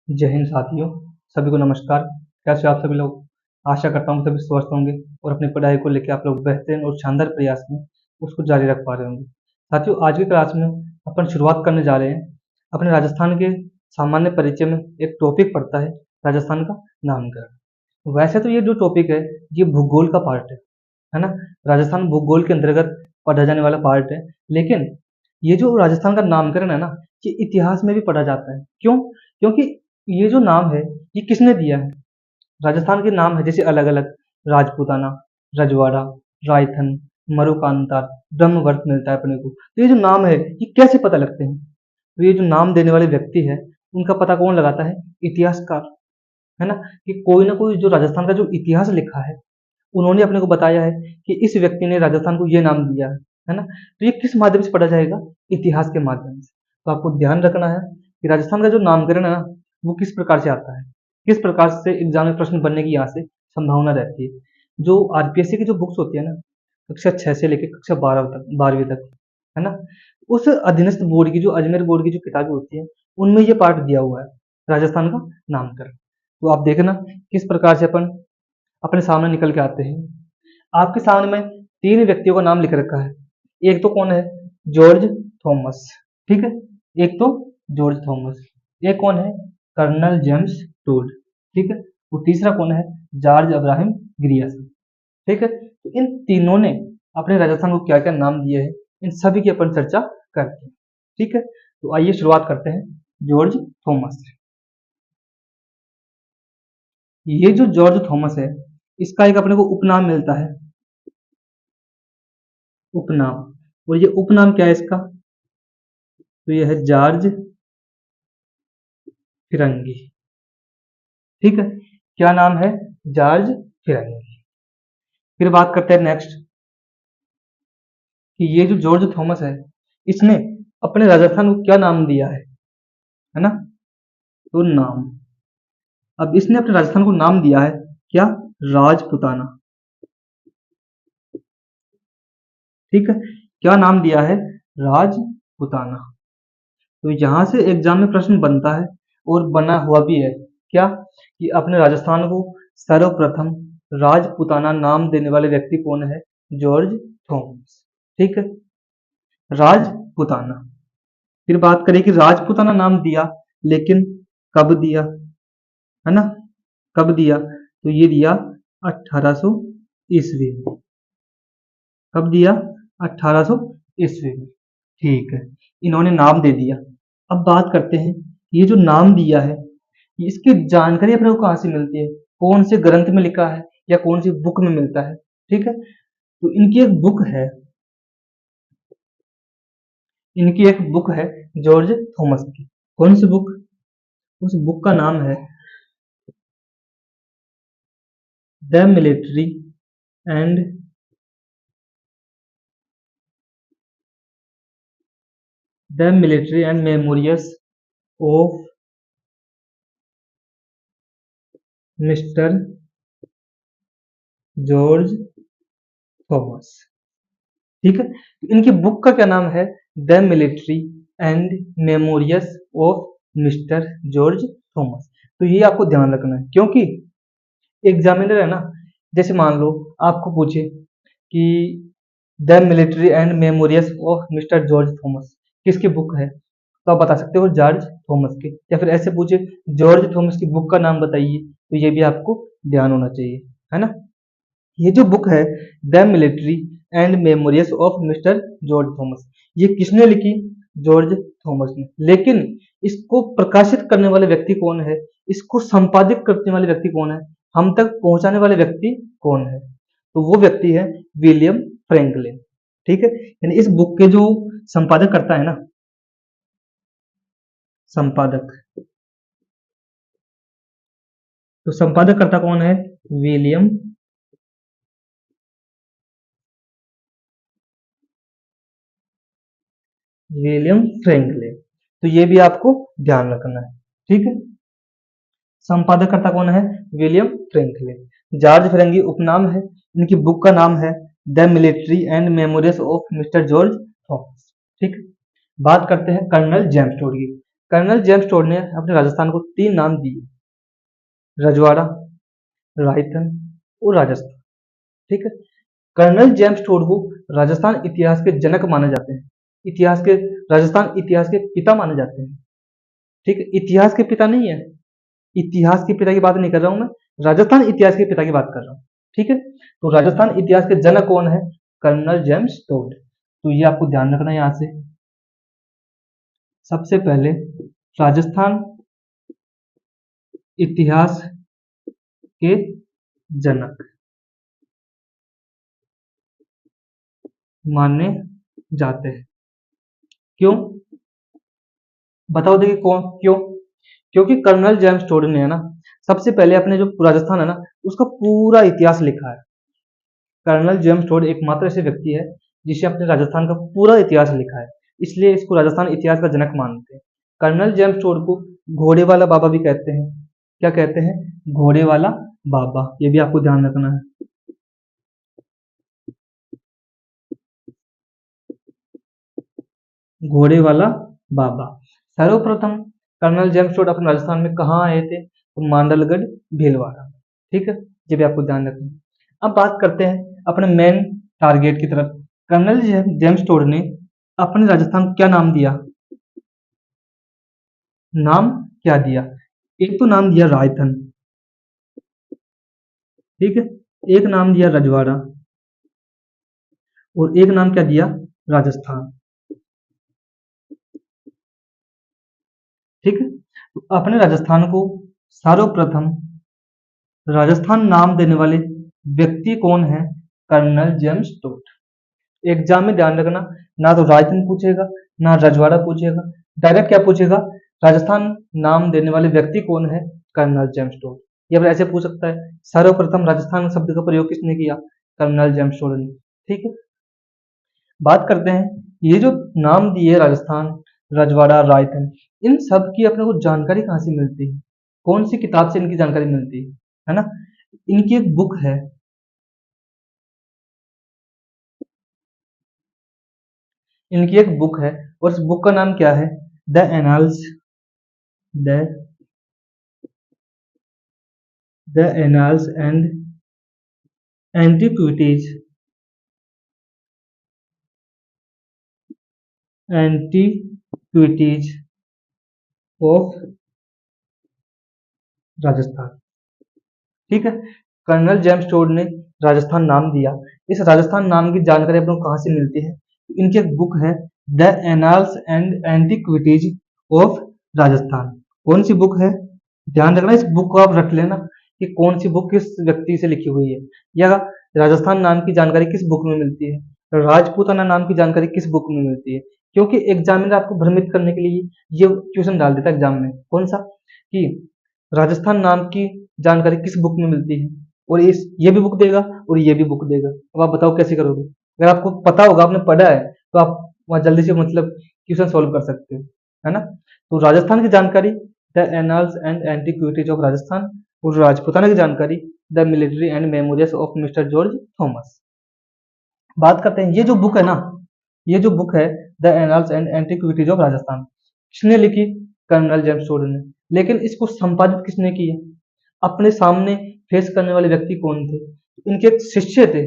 जय हिंद साथियों, सभी को नमस्कार। कैसे हो आप सभी लोग? आशा करता हूँ सभी स्वस्थ होंगे और अपनी पढ़ाई को लेकर आप लोग बेहतरीन और शानदार प्रयास में उसको जारी रख पा रहे होंगे। साथियों, आज की क्लास में अपन शुरुआत करने जा रहे हैं अपने राजस्थान के सामान्य परिचय में। एक टॉपिक पड़ता है राजस्थान का नामकरण। वैसे तो ये जो टॉपिक है ये भूगोल का पार्ट है ना। राजस्थान भूगोल के अंतर्गत पढ़ा जाने वाला पार्ट है, लेकिन ये जो राजस्थान का नामकरण है ना, ये इतिहास में भी पढ़ा जाता है। क्यों? क्योंकि ये जो नाम है ये किसने दिया है? राजस्थान के नाम है जैसे अलग अलग, राजपूताना, रजवाड़ा, रायथन, मरुकांता, ब्रह्मवर्त मिलता है अपने को। तो ये जो नाम है ये कैसे पता लगते हैं? तो ये जो नाम देने वाले व्यक्ति है उनका पता कौन लगाता है? इतिहासकार, है ना। कि कोई ना कोई जो राजस्थान का जो इतिहास लिखा है उन्होंने अपने को बताया है कि इस व्यक्ति ने राजस्थान को ये नाम दिया है ना। तो ये किस माध्यम से पढ़ा जाएगा? इतिहास के माध्यम से। तो आपको ध्यान रखना है कि राजस्थान का जो नामकरण है ना, वो किस प्रकार से आता है, किस प्रकार से एग्जाम में प्रश्न बनने की यहाँ से संभावना रहती है। जो आरपीएससी की जो बुक्स होती है ना, कक्षा 6 से लेकर कक्षा 12वीं तक, है ना, उस अधीनस्थ बोर्ड की जो अजमेर बोर्ड की जो किताबें होती है उनमें ये पार्ट दिया हुआ है, राजस्थान का नामकरण। तो आप देखना किस प्रकार से अपन अपने सामने निकल के आते हैं। आपके सामने में 3 व्यक्तियों का नाम लिख रखा है। एक तो कौन है? जॉर्ज थॉमस, ठीक है। एक तो जॉर्ज थॉमस। एक कौन है? कर्नल जेम्स टोड, ठीक है। वो तीसरा कौन है? जॉर्ज अब्राहम ग्रियर्सन, ठीक है। तो इन तीनों ने अपने राजस्थान को क्या क्या नाम दिए हैं, इन सभी की अपन चर्चा करते हैं, ठीक है। तो आइए शुरुआत करते हैं जॉर्ज थॉमस से। ये जो जॉर्ज थॉमस है इसका एक अपने को उपनाम मिलता है, उपनाम। और ये उपनाम क्या है इसका? तो ये है जॉर्ज फिरंगी, ठीक है। क्या नाम है? जॉर्ज फिरंगी। फिर बात करते हैं नेक्स्ट कि ये जो जॉर्ज थॉमस है इसने अपने राजस्थान को क्या नाम दिया है ना। तो नाम, अब इसने अपने राजस्थान को नाम दिया है क्या? राजपुताना, ठीक है। क्या नाम दिया है? राजपुताना। तो यहां से एग्जाम में प्रश्न बनता है और बना हुआ भी है क्या, कि अपने राजस्थान को सर्वप्रथम राजपुताना नाम देने वाले व्यक्ति कौन है? जॉर्ज थॉमस, ठीक है। राजपुताना। फिर बात करें कि राजपुताना नाम दिया, लेकिन कब दिया, है ना। कब दिया? तो ये दिया 1800 ईस्वी में। कब दिया? 1800 ईस्वी में, ठीक है। इन्होंने नाम दे दिया। अब बात करते हैं ये जो नाम दिया है इसकी जानकारी अपने को कहाँ से मिलती है, कौन से ग्रंथ में लिखा है या कौन सी बुक में मिलता है, ठीक है। तो इनकी एक बुक है, इनकी एक बुक है जॉर्ज थॉमस की। कौन सी बुक? उस बुक का नाम है the military and memorials of mister George Thomas, ठीक है। तो इनकी बुक का क्या नाम है? The military and memorials of mister George Thomas. तो ये आपको ध्यान रखना है, क्योंकि एग्जामिनर है ना, जैसे मान लो आपको पूछे कि the military and memorials of mister George Thomas किसकी बुक है, तो आप बता सकते हो जॉर्ज थॉमस की। या फिर ऐसे पूछे जॉर्ज थॉमस की बुक का नाम बताइए, तो ये भी आपको ध्यान होना चाहिए, है ना। ये जो बुक है the military and memorials of mister George Thomas, ये किसने लिखी? जॉर्ज थॉमस ने। लेकिन इसको प्रकाशित करने वाले व्यक्ति कौन है, इसको संपादित करने वाले व्यक्ति कौन है, हम तक पहुंचाने वाले व्यक्ति कौन है? तो वो व्यक्ति है विलियम फ्रैंकलिन, ठीक है। यानी इस बुक के जो संपादक करता है ना, संपादक, तो संपादक करता कौन है? William William Franklin. तो ये भी आपको ध्यान रखना है, ठीक है। संपादककर्ता कौन है? William Franklin. जॉर्ज फिरंगी उपनाम है, इनकी बुक का नाम है the military and memorials of mister George Thomas, ठीक है। बात करते हैं कर्नल जेम्स टोड की। कर्नल जेम्स टोड ने अपने राजस्थान को 3 नाम दिए, रजवाड़ा, रायतन और राजस्थान। ठीक है, कर्नल जेम्स टोड को राजस्थान इतिहास के जनक माने जाते हैं, इतिहास के राजस्थान इतिहास के पिता माने जाते हैं। ठीक है, इतिहास के पिता नहीं है, इतिहास के पिता की बात नहीं कर रहा हूं मैं, राजस्थान इतिहास के पिता की बात कर रहा हूं। ठीक है, तो राजस्थान इतिहास के जनक कौन है? Colonel James Tod. तो ये आपको ध्यान रखना है। यहां से सबसे पहले राजस्थान इतिहास के जनक माने जाते हैं। क्यों? बताओ, देखिए कौन क्यों? क्योंकि कर्नल जेम्स टोड ने है ना, सबसे पहले अपने जो राजस्थान है ना, उसका पूरा इतिहास लिखा है। कर्नल जेम्स टोड एकमात्र ऐसे व्यक्ति है जिसे अपने राजस्थान का पूरा इतिहास लिखा है, इसलिए इसको राजस्थान इतिहास का जनक मानते हैं। कर्नल जेम्स टोड को घोड़े वाला बाबा भी कहते हैं। क्या कहते हैं? घोड़े वाला बाबा। ये भी आपको ध्यान रखना है। घोड़े वाला बाबा। सर्वप्रथम कर्नल जेम्स टोड अपने राजस्थान में कहाँ आए थे? तो मांडलगढ़, भीलवाड़ा। ठीक है, ये भी आपको ध्यान रखना है। अब बात करते हैं अपने मेन टारगेट की तरफ। कर्नल जेम्स टोड ने अपने राजस्थान को क्या नाम दिया? नाम क्या दिया? एक तो नाम दिया रायथन, ठीक है, एक नाम दिया रजवाड़ा, और एक नाम क्या दिया? राजस्थान। ठीक है, तो अपने राजस्थान को सर्वप्रथम राजस्थान नाम देने वाले व्यक्ति कौन है? Colonel James toad. एग्जाम में ध्यान रखना, ना तो रायतन पूछेगा, ना रजवाड़ा पूछेगा, डायरेक्ट क्या पूछेगा? राजस्थान नाम देने वाले व्यक्ति कौन है? Colonel James Tod. या फिर ऐसे पूछ सकता है, सर्वप्रथम राजस्थान शब्द का प्रयोग किसने किया? कर्नल जेम्स टोड ने। ठीक है, बात करते हैं ये जो नाम दिए राजस्थान, रजवाड़ा, रायतन, इन सब की अपने को जानकारी कहाँ से मिलती है? कौन सी किताब से इनकी जानकारी मिलती है ना? इनकी एक बुक है, इनकी एक बुक है, और इस बुक का नाम क्या है? The annals, the the annals and antiquities, antiquities of Rajasthan. ठीक है, कर्नल जेम्स टोड ने राजस्थान नाम दिया। इस राजस्थान नाम की जानकारी अपने को कहाँ से मिलती है? इनकी एक बुक है, the annals and antiquities of Rajasthan. कौन सी बुक है? ध्यान रखना, इस बुक को आप रख लेना कि कौन सी बुक किस व्यक्ति से लिखी हुई है, या राजस्थान नाम की जानकारी किस बुक में मिलती है, राजपूताना नाम की जानकारी किस बुक में मिलती है। क्योंकि एग्जामिनर आपको भ्रमित करने के लिए ये क्वेश्चन डाल देता है एग्जाम में। कौन सा? कि राजस्थान नाम की जानकारी किस बुक में मिलती है, और इस ये भी बुक देगा और ये भी बुक देगा। अब आप बताओ कैसे करोगे? अगर आपको पता होगा, आपने पढ़ा है, तो आप वहां जल्दी से मतलब क्वेश्चन सॉल्व कर सकते हो, है ना? तो राजस्थान की जानकारी, the annals and antiquities of Rajasthan, और राजपूताना की जानकारी, the military and memorials of mister George Thomas. बात करते हैं, ये जो बुक है ना, ये जो बुक है, the annals and antiquities of Rajasthan, किसने लिखी? कर्नल जेम्स टोड ने। लेकिन इसको संपादित किसने किया? अपने सामने फेस करने वाले व्यक्ति कौन थे? इनके एक शिष्य थे।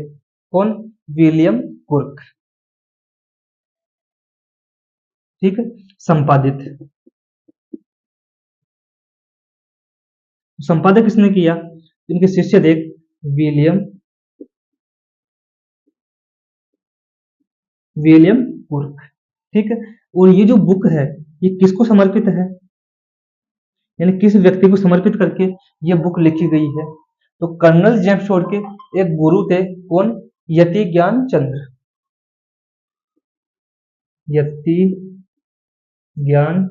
कौन? विलियम कुर्क। ठीक है, संपादित, संपादक किसने किया? इनके शिष्य थे विलियम विलियम कुर्क। ठीक है, और ये जो बुक है, ये किसको समर्पित है? यानी किस व्यक्ति को समर्पित करके ये बुक लिखी गई है? तो कर्नल जेम्स टोड के एक गुरु थे। कौन? यति ज्ञान चंद्र। यति ज्ञान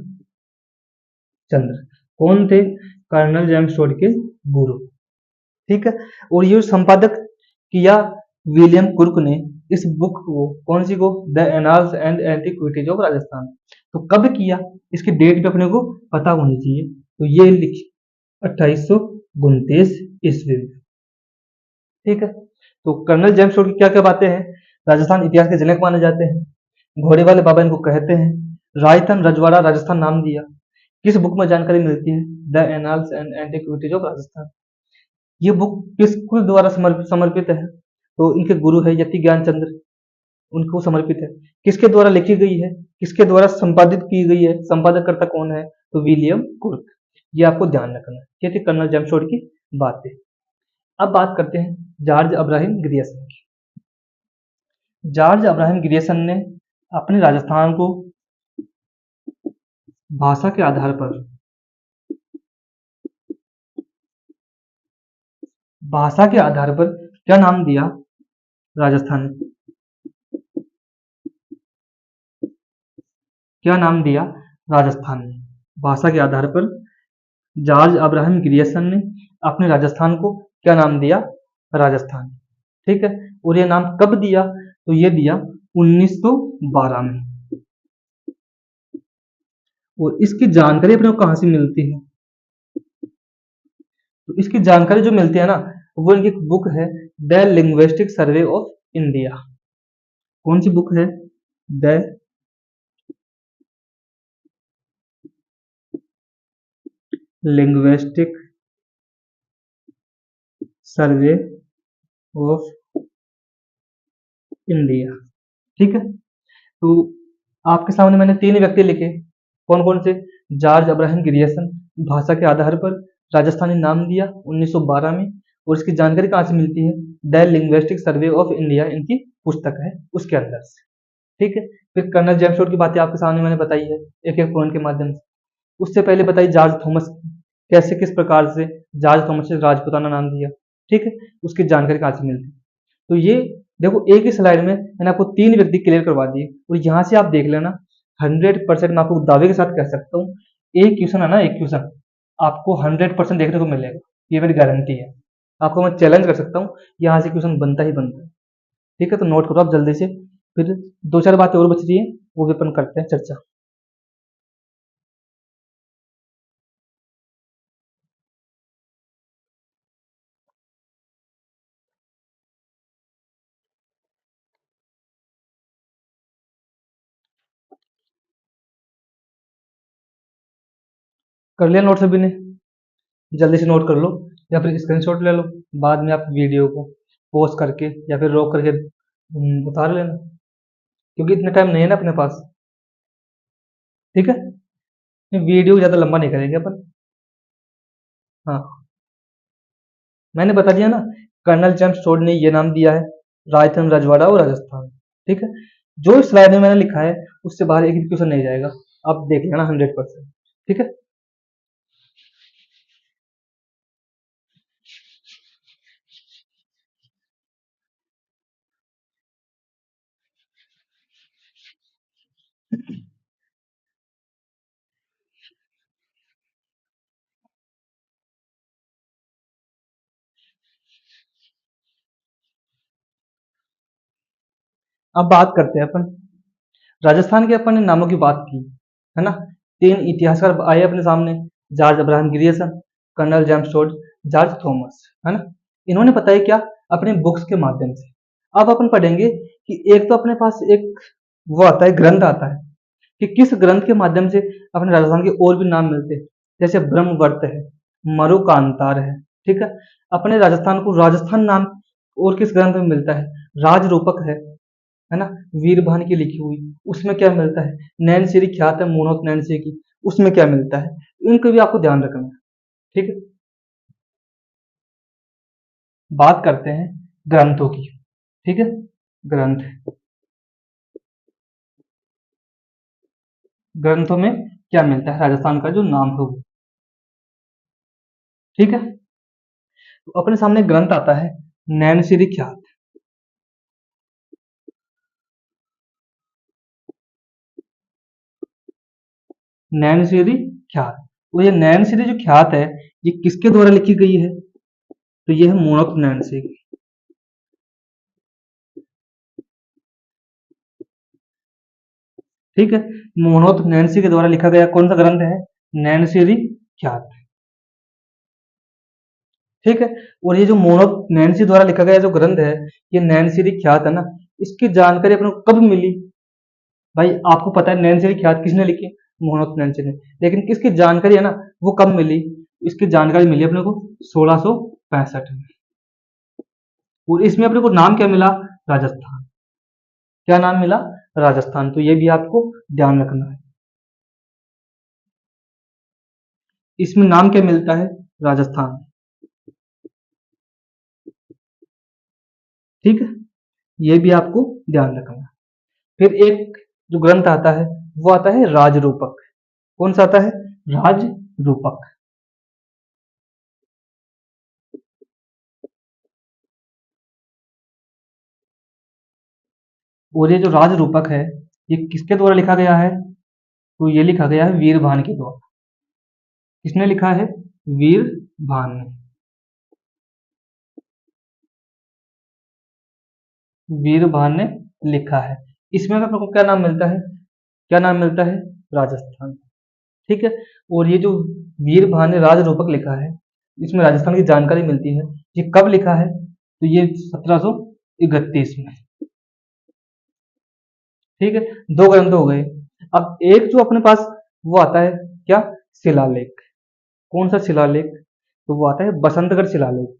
चंद्र कौन थे? कर्नल जेम्स टोड के गुरु। ठीक है, और ये संपादक किया विलियम कुर्क ने इस बुक को। कौन सी को? The annals and antiquities of Rajasthan. तो कब किया? इसकी डेट भी अपने को पता होनी चाहिए। तो ये लिखी 2829 ईस्वी में। ठीक है, तो कर्नल जेम्स टोड की क्या क्या बातें हैं? राजस्थान इतिहास के जनक माने जाते हैं, घोड़े वाले बाबा इनको कहते हैं, रायतन, रजवाड़ा, राजस्थान नाम दिया, किस बुक में जानकारी मिलती है? The annals and antiquities of Rajasthan. ये बुक किसके द्वारा समर्पित है? तो इनके गुरु है यति ज्ञानचंद्र, उनको समर्पित है। किसके द्वारा लिखी गई है? किसके द्वारा संपादित की गई है? संपादक कर्ता कौन है? तो विलियम कुर्क। ये आपको ध्यान रखना है। ये थी कर्नल जेम्स टोड की बातें। अब बात करते हैं जॉर्ज अब्राहम ग्रियर्सन की। जॉर्ज अब्राहम ग्रियर्सन ने अपने राजस्थान को भाषा के आधार पर क्या नाम दिया? राजस्थान क्या नाम दिया? राजस्थान ने भाषा के आधार पर जॉर्ज अब्राहम ग्रियर्सन ने अपने राजस्थान को क्या नाम दिया? राजस्थान। ठीक है। और ये नाम कब दिया? तो ये दिया 1912 में। और इसकी जानकारी अपने को कहां से मिलती है? तो इसकी जानकारी जो मिलती है ना, वो इनकी बुक है the linguistic survey of India. कौन सी बुक है? The linguistic survey of India. ठीक है। तो आपके सामने मैंने 3 व्यक्ति लिखे। कौन कौन से? जॉर्ज अब्राहम ग्रियर्सन, भाषा के आधार पर राजस्थानी नाम दिया 1912 में। और इसकी जानकारी कहाँ से मिलती है? The linguistic survey of India, इनकी पुस्तक है, उसके अंदर से। ठीक है। फिर कर्नल जेम्स टोड की बातें आपके सामने मैंने बताई है एक एक पॉइंट के माध्यम से। उससे पहले बताई जॉर्ज थॉमस कैसे किस प्रकार से जॉर्ज थॉमस ने राजपूताना नाम दिया। ठीक है। उसकी जानकारी कहाँ से मिलती है? तो ये देखो, एक ही स्लाइड में मैंने आपको 3 व्यक्ति क्लियर करवा दिए। और यहाँ से आप देख लेना 100% मैं आपको दावे के साथ कह सकता हूँ, एक क्वेश्चन है ना, एक क्वेश्चन आपको 100% देखने को मिलेगा। ये मेरी गारंटी है। आपको मैं चैलेंज कर सकता हूँ, यहाँ से क्वेश्चन बनता ही बनता है। ठीक है। तो नोट करो आप जल्दी से। फिर 2-4 बातें और बच रही है, वो भी अपन करते हैं चर्चा। कर लिया नोट सभी ने? जल्दी से नोट कर लो या फिर स्क्रीनशॉट ले लो। बाद में आप वीडियो को पॉज करके या फिर रोक करके उतार लेना, क्योंकि इतना टाइम नहीं है ना अपने पास। ठीक है। वीडियो ज़्यादा लंबा नहीं करेंगे अपन। हाँ, मैंने बता दिया ना, कर्नल जेम्स टोड ने ये नाम दिया है, रायतन रजवाड़ा और राजस्थान। ठीक है। जो स्लाइड में मैंने लिखा है उससे बाहर एक भी क्वेश्चन नहीं जाएगा। आप देख लेना 100%। ठीक है। अब बात करते हैं अपन राजस्थान के। अपन ने नामों की बात की है ना। 3 इतिहासकार आए अपने सामने, George Abraham Grierson, colonel James Tod, George Thomas, है ना। इन्होंने बताया क्या? अपने बुक्स के माध्यम से। अब अपन पढ़ेंगे कि एक तो अपने पास एक वो आता है, ग्रंथ आता है, कि किस ग्रंथ के माध्यम से अपने राजस्थान के और भी नाम मिलते हैं। जैसे ब्रह्मवर्त है, मरुकांतार है। ठीक है। अपने राजस्थान को राजस्थान नाम और किस ग्रंथ में मिलता है? राजरूपक है ना, वीरभान की लिखी हुई, उसमें क्या मिलता है? नैनसिरी ख्यात है मोनोत नैनसी की, उसमें क्या मिलता है? इनको भी आपको ध्यान रखना है। ठीक है। बात करते हैं ग्रंथों की। ठीक है। ग्रंथ, ग्रंथों में क्या मिलता है? राजस्थान का जो नाम है वो। ठीक है। तो अपने सामने ग्रंथ आता है नैनसिरी ख्यात। नैनसिरी ख्यात। वो ये नैनसिरी जो ख्यात है, ये किसके द्वारा लिखी गई है? तो ये है मोनोक नैनसी की। ठीक है। मोनोक नैनसी के द्वारा लिखा गया कौन सा ग्रंथ है? नैनसिरी ख्यात। ठीक है। और ये जो मोनोक नैन्सी द्वारा लिखा गया जो ग्रंथ है, ये नैनसिरी ख्यात है ना, इसकी जानकारी अपने को कब मिली? भाई आपको पता है नैनसिरी ख्यात किसने लिखी? मोहनोत्तनचन ने। लेकिन किसकी जानकारी है ना, वो कब मिली, इसकी जानकारी मिली अपने को 1665 में। और इसमें अपने को नाम क्या मिला, राजस्थान। क्या नाम मिला, राजस्थान। तो ये भी आपको ध्यान रखना है, इसमें नाम क्या मिलता है, राजस्थान। ठीक है, ये भी आपको ध्यान रखना है। फिर एक जो ग्रंथ आता है वो आता है राजरूपक। कौन सा आता है, राजरूपक। और ये जो राजरूपक है ये किसके द्वारा लिखा गया है, तो ये लिखा गया है वीरभान के द्वारा। किसने लिखा है, वीरभान ने। वीरभान ने लिखा है। इसमें अपने को क्या नाम मिलता है, क्या नाम मिलता है, राजस्थान। ठीक है। और ये जो वीरभान ने राजरूपक लिखा है, इसमें राजस्थान की जानकारी मिलती है। ये कब लिखा है, तो ये 1731 में। ठीक है, दो ग्रंथ हो गए। अब एक जो अपने पास वो आता है क्या, शिलालेख। कौन सा शिलालेख, तो वो आता है बसंतगढ़ शिलालेख।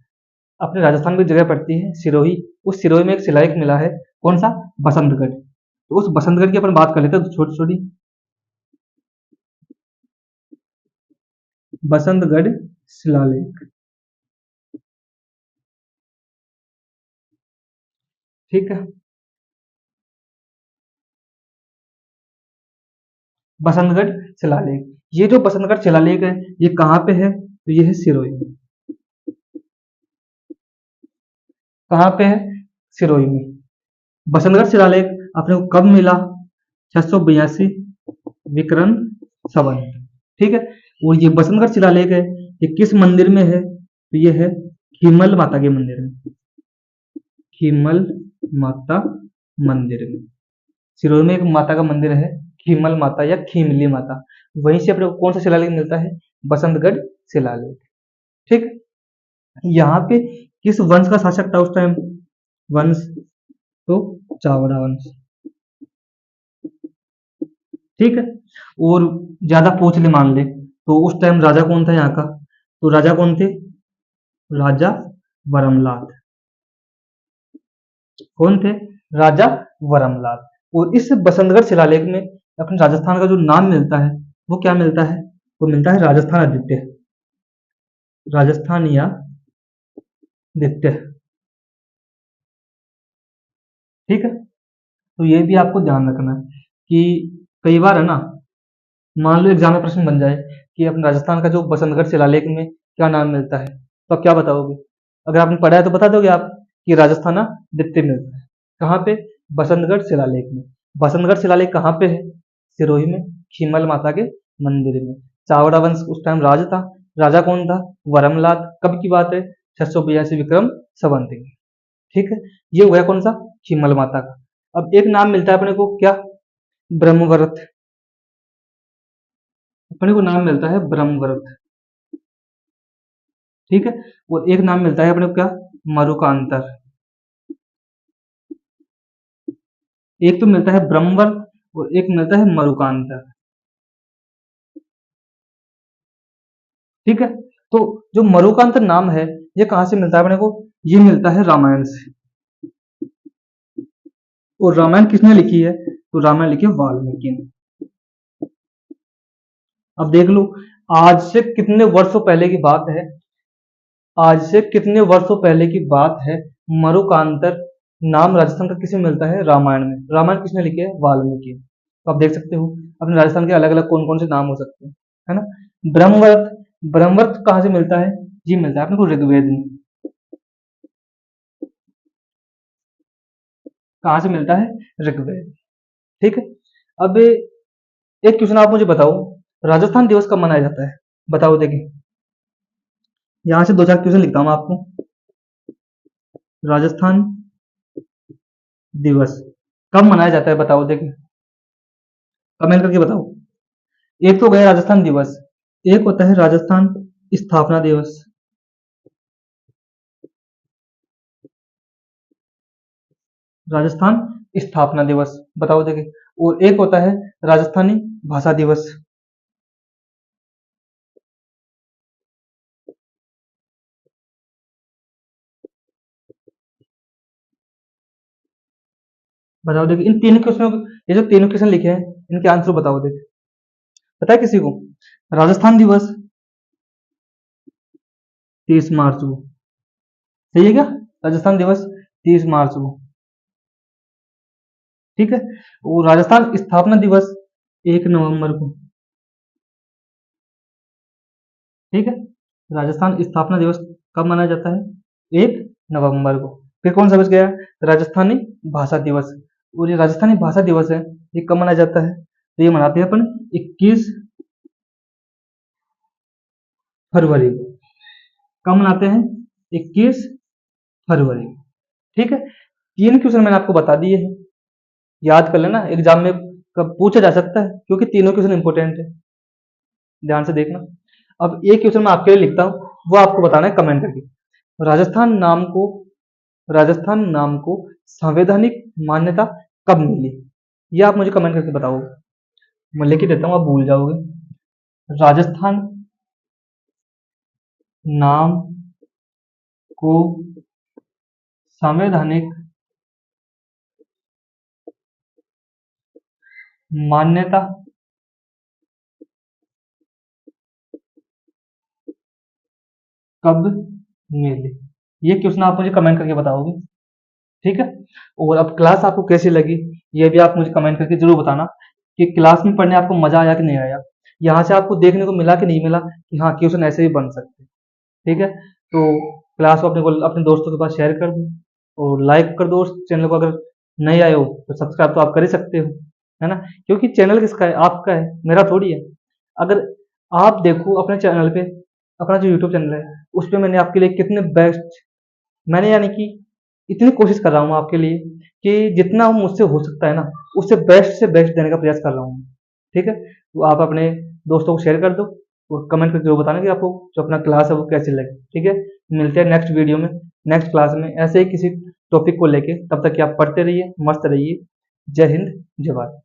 अपने राजस्थान में एक जगह पड़ती है सिरोही, उस सिरोही में एक शिलालेख मिला है। कौन सा, बसंतगढ़। तो उस बसंतगढ़ की अपन बात कर लेते हैं छोटी छोटी। बसंतगढ़ शिलालेख। ठीक है, बसंतगढ़ शिलालेख। ये जो बसंतगढ़ शिलालेख है ये कहाँ पे है, तो ये है सिरोही में। कहाँ पे है, सिरोही में। बसंतगढ़ शिलालेख अपने को कब मिला, 682 विक्रम संवत। ठीक है। और ये बसंतगढ़ शिलालेख है, ये किस मंदिर में है, तो ये है खीमल माता के मंदिर में। खीमल माता मंदिर में। सिरोही में एक माता का मंदिर है, खीमल माता या खीमली माता। वहीं से अपने को कौन सा शिलालेख मिलता है, बसंतगढ़ शिलालेख। ठीक। यहाँ पे किस वंश का शासक था उस टाइम, वंश, तो चावड़ा वंश। ठीक है। और ज्यादा पूछ ले मान ले तो उस टाइम राजा कौन था यहाँ का, तो राजा कौन थे, राजा वरमलाल। कौन थे, राजा वरमलाल। और इस बसंतगढ़ शिलालेख में अपने राजस्थान का जो नाम मिलता है वो क्या मिलता है, वो मिलता है राजस्थान आदित्य। राजस्थान या आदित्य। ठीक है। तो ये भी आपको ध्यान रखना है कि कई बार है ना, मान लो एग्जाम में प्रश्न बन जाए कि अपने राजस्थान का जो बसंतगढ़ शिलालेख में क्या नाम मिलता है, तो आप क्या बताओगे। अगर आपने पढ़ा है तो बता दोगे आप कि राजस्थान आदित्य मिलता है। कहाँ पे, बसंतगढ़ शिलालेख में। बसंतगढ़ शिलालेख कहाँ पे है, सिरोही में, खीमल माता के मंदिर में। चावड़ा वंश उस टाइम राज था, राजा कौन था, वरमलाल। कब की बात है, 682 विक्रम संवत की। ठीक है। ये हो गया कौन सा, खीमल माता का। अब एक नाम मिलता है अपने को क्या, ब्रह्मवर्त। अपने को नाम मिलता है ब्रह्मवर्त। ठीक है। और एक नाम मिलता है अपने को क्या, मरुकांतर। एक तो मिलता है ब्रह्मवर्त और एक मिलता है मरुकांतर। ठीक है। तो जो मरुकांतर नाम है ये कहां से मिलता है अपने को, ये मिलता है रामायण से। और रामायण किसने लिखी है, तो रामायण लिखी है वाल्मीकि ने। अब देख लो, आज से कितने वर्षों पहले की बात है, आज से कितने वर्षों पहले की बात है, मरुकांतर नाम राजस्थान का किसे मिलता है, रामायण में। रामायण किसने लिखी है, वाल्मीकि। तो आप देख सकते हो अपने राजस्थान के अलग अलग कौन कौन से नाम हो सकते हैं, है ना। ब्रह्मवर्त, ब्रह्मवर्त कहाँ से मिलता है, जी मिलता है अपने को ऋग्वेद में। कहाँ से मिलता है, ऋग्वेद। ठीक है। अब एक क्वेश्चन आप मुझे बताओ, राजस्थान दिवस कब मनाया जाता है, बताओ देखिए। यहाँ से दो चार क्वेश्चन लिखता हूँ आपको। राजस्थान दिवस कब मनाया जाता है, बताओ देखिए, कमेंट करके बताओ। एक तो गया राजस्थान दिवस, एक होता है राजस्थान स्थापना दिवस। राजस्थान स्थापना दिवस, बताओ देखिए। और एक होता है राजस्थानी भाषा दिवस। बताओ देखिए इन तीन क्वेश्चनों, ये जो तीनों क्वेश्चन लिखे हैं इनके आंसर बताओ देखिए। पता है किसी को? राजस्थान दिवस 30 मार्च को, सही है क्या? राजस्थान दिवस 30 मार्च को, ठीक है। और राजस्थान स्थापना दिवस 1 नवंबर को, ठीक है। राजस्थान स्थापना दिवस कब मनाया जाता है? 1 नवंबर को। फिर कौन सा बच गया? राजस्थानी भाषा दिवस। और ये राजस्थानी भाषा दिवस है, ये कब मनाया जाता है? तो ये मनाते हैं अपन 21 फरवरी को। कब मनाते हैं? 21 फरवरी, ठीक है। तीन क्वेश्चन मैंने आपको बता दिए हैं, याद कर लेना, एग्जाम में कब पूछा जा सकता है, क्योंकि तीनों क्वेश्चन इंपॉर्टेंट है, ध्यान से देखना। अब एक क्वेश्चन मैं आपके लिए लिखता हूँ, वो आपको बताना है कमेंट करके। राजस्थान नाम को राजस्थान नाम को संवैधानिक मान्यता कब मिली? ये आप मुझे कमेंट करके बताओ। मैं लिख ही देता हूँ, आप भूल जाओगे। राजस्थान नाम को संवैधानिक मान्यता कब मिली? ये क्वेश्चन आप मुझे कमेंट करके बताओगे, ठीक है। और अब क्लास आपको कैसी लगी, ये भी आप मुझे कमेंट करके जरूर बताना कि क्लास में पढ़ने आपको मजा आया कि नहीं आया। यहाँ से आपको देखने को मिला कि नहीं मिला कि हाँ क्वेश्चन ऐसे भी बन सकते हैं, ठीक है। तो क्लास को अपने दोस्तों के पास शेयर कर दो और लाइक कर दो। उस चैनल को अगर नहीं आए हो तो सब्सक्राइब तो आप कर ही सकते हो, है ना। क्योंकि चैनल किसका है? आपका है, मेरा थोड़ी है। अगर आप देखो अपने चैनल पे, अपना जो यूट्यूब चैनल है उस पे मैंने आपके लिए कितने बेस्ट, मैंने यानी कि इतनी कोशिश कर रहा हूँ आपके लिए कि जितना मुझसे हो सकता है ना, उससे बेस्ट से बेस्ट देने का प्रयास कर रहा हूँ, ठीक है। तो आप अपने दोस्तों को शेयर कर दो और कमेंट करके जरूर बताना कि आपको जो अपना क्लास है वो कैसी लगी, ठीक है। मिलते हैं नेक्स्ट वीडियो में, नेक्स्ट क्लास में ऐसे ही किसी टॉपिक को लेके। तब तक कि आप पढ़ते रहिए, मस्त रहिए। जय हिंद, जय भारत।